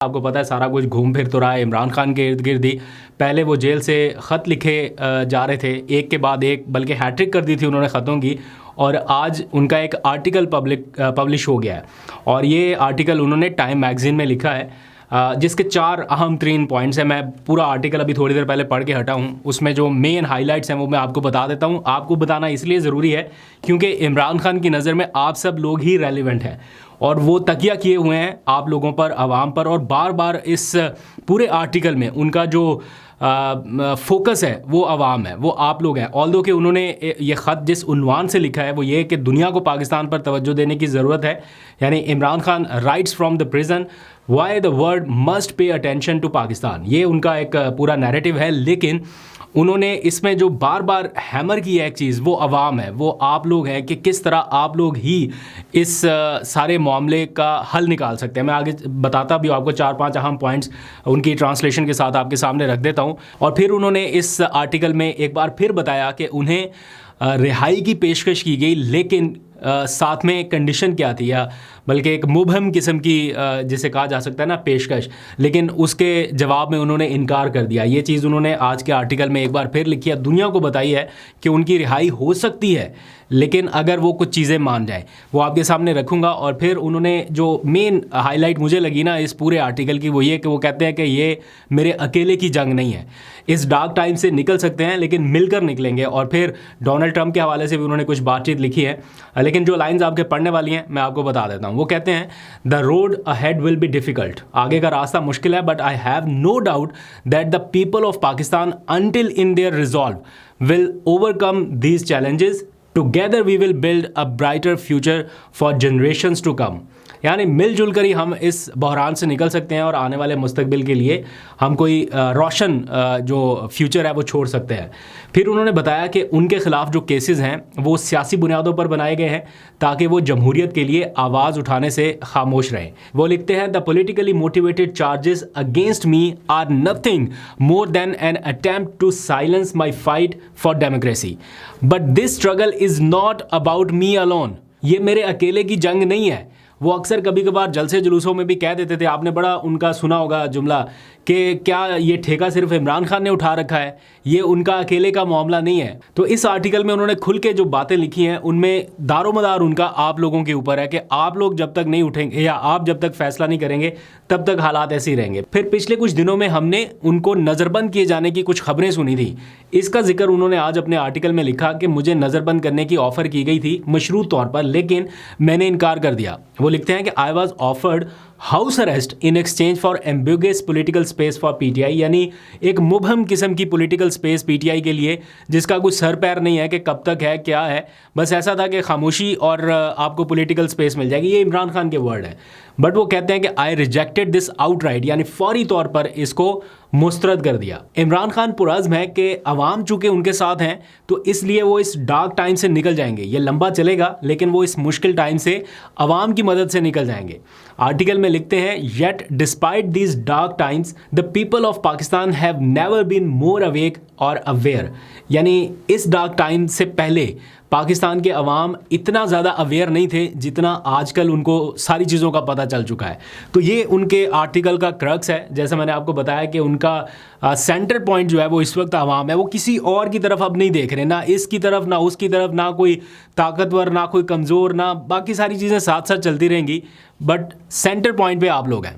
आपको पता है सारा कुछ घूम फिर तो रहा है इमरान खान के इर्द गिर्द ही। पहले वो जेल से ख़त लिखे जा रहे थे, एक के बाद एक, बल्कि हैट्रिक कर दी थी उन्होंने ख़तों की। और आज उनका एक आर्टिकल पब्लिश हो गया है और ये आर्टिकल उन्होंने टाइम मैगज़ीन में लिखा है, जिसके 4 अहम तरीन पॉइंट्स हैं। मैं पूरा आर्टिकल अभी थोड़ी देर पहले पढ़ के हटा हूँ, उसमें जो मेन हाइलाइट्स हैं वो मैं आपको बता देता हूँ। आपको बताना इसलिए ज़रूरी है क्योंकि इमरान खान की नज़र में आप सब लोग ही रेलिवेंट हैं और वो तकिया किए हुए हैं आप लोगों पर, आवाम पर। और बार बार इस पूरे आर्टिकल में उनका जो फोकस है वो आवाम है, वो आप लोग हैं। ऑल्दो कि उन्होंने ये ख़त जिस उन्वान से लिखा है वो ये कि दुनिया को पाकिस्तान पर तवज्जो देने की ज़रूरत है, यानी Imran Khan writes from the prison, why the world must pay attention to Pakistan. ये उनका एक पूरा नैरेटिव है, लेकिन उन्होंने इसमें जो बार बार हैमर की है एक चीज़, वो अवाम है, वो आप लोग हैं कि किस तरह आप लोग ही इस सारे मामले का हल निकाल सकते हैं। मैं आगे बताता भी हूँ आपको 4-5 अहम पॉइंट्स उनकी ट्रांसलेशन के साथ आपके सामने रख देता हूँ। और फिर उन्होंने इस आर्टिकल में एक बार फिर बताया कि उन्हें रिहाई की पेशकश की गई, लेकिन साथ में कंडीशन क्या थी, या बल्कि एक मुबहम किस्म की जिसे कहा जा सकता है ना पेशकश, लेकिन उसके जवाब में उन्होंने इनकार कर दिया। ये चीज़ उन्होंने आज के आर्टिकल में एक बार फिर लिखी है, दुनिया को बताई है कि उनकी रिहाई हो सकती है, लेकिन अगर वो कुछ चीज़ें मान जाए। वो आपके सामने रखूँगा। और फिर उन्होंने जो मेन हाईलाइट मुझे लगी ना इस पूरे आर्टिकल की, वो ये कि वो कहते हैं कि ये मेरे अकेले की जंग नहीं है, इस डार्क टाइम से निकल सकते हैं लेकिन मिलकर निकलेंगे। और फिर डोनाल्ड ट्रंप के हवाले से भी उन्होंने कुछ बातचीत लिखी है, लेकिन जो लाइंस आपके पढ़ने वाली हैं मैं आपको बता देता हूँ। वो कहते हैं the road ahead will be difficult, आगे का रास्ता मुश्किल है, but I have no doubt that the people of Pakistan united in their resolve will overcome these challenges, together we will build a brighter future for generations to come. यानी मिलजुल कर ही हम इस बहरान से निकल सकते हैं और आने वाले मुस्तकबिल के लिए हम कोई रोशन जो फ्यूचर है वो छोड़ सकते हैं। फिर उन्होंने बताया कि उनके ख़िलाफ़ जो केसेस हैं वो सियासी बुनियादों पर बनाए गए हैं ताकि वो जमहूरियत के लिए आवाज़ उठाने से खामोश रहें। वो लिखते हैं the politically motivated charges against me are nothing more than an attempt to silence my fight for democracy, but this struggle is not about me alone. ये मेरे अकेले की जंग नहीं है। वो अक्सर कभी कभार जलसे जुलूसों में भी कह देते थे, आपने बड़ा उनका सुना होगा जुमला कि क्या ये ठेका सिर्फ इमरान खान ने उठा रखा है, ये उनका अकेले का मामला नहीं है। तो इस आर्टिकल में उन्होंने खुल के जो बातें लिखी हैं उनमें दारोमदार उनका आप लोगों के ऊपर है कि आप लोग जब तक नहीं उठेंगे या आप जब तक फैसला नहीं करेंगे तब तक हालात ऐसे ही रहेंगे। फिर पिछले कुछ दिनों में हमने उनको नज़रबंद किए जाने की कुछ खबरें सुनी थी, इसका जिक्र उन्होंने आज अपने आर्टिकल में लिखा कि मुझे नज़रबंद करने की ऑफ़र की गई थी मशरूत तौर पर, लेकिन मैंने इनकार कर दिया। वो लिखते हैं कि I was offered house arrest in exchange for ambiguous political space for PTI, यानी एक मुबहम किस्म की पॉलिटिकल स्पेस पीटीआई के लिए जिसका कुछ सर पैर नहीं है कि कब तक है क्या है, बस ऐसा था कि खामोशी और आपको पॉलिटिकल स्पेस मिल जाएगी। ये इमरान खान के वर्ड है, बट वो कहते हैं कि आई रिजेक्टेड दिस आउटराइट, यानी फौरी तौर पर इसको मुस्तरद कर दिया। इमरान खान पुरज़्म है कि अवाम चूँकि उनके साथ हैं तो इसलिए वो इस डार्क टाइम से निकल जाएंगे। ये लंबा चलेगा लेकिन वो इस मुश्किल टाइम से अवाम की मदद से निकल जाएंगे। आर्टिकल में लिखते हैं yet despite these dark times the people of Pakistan have never been more awake और अवेयर, यानी इस डार्क टाइम से पहले पाकिस्तान के अवाम इतना ज़्यादा अवेयर नहीं थे जितना आजकल उनको सारी चीज़ों का पता चल चुका है। तो ये उनके आर्टिकल का क्रक्स है। जैसा मैंने आपको बताया कि उनका सेंटर पॉइंट जो है वो इस वक्त अवाम है, वो किसी और की तरफ अब नहीं देख रहे, ना इसकी तरफ ना उसकी तरफ, ना कोई ताकतवर ना कोई कमज़ोर, ना बाकी सारी चीज़ें साथ साथ चलती रहेंगी, बट सेंटर पॉइंट पे आप लोग हैं।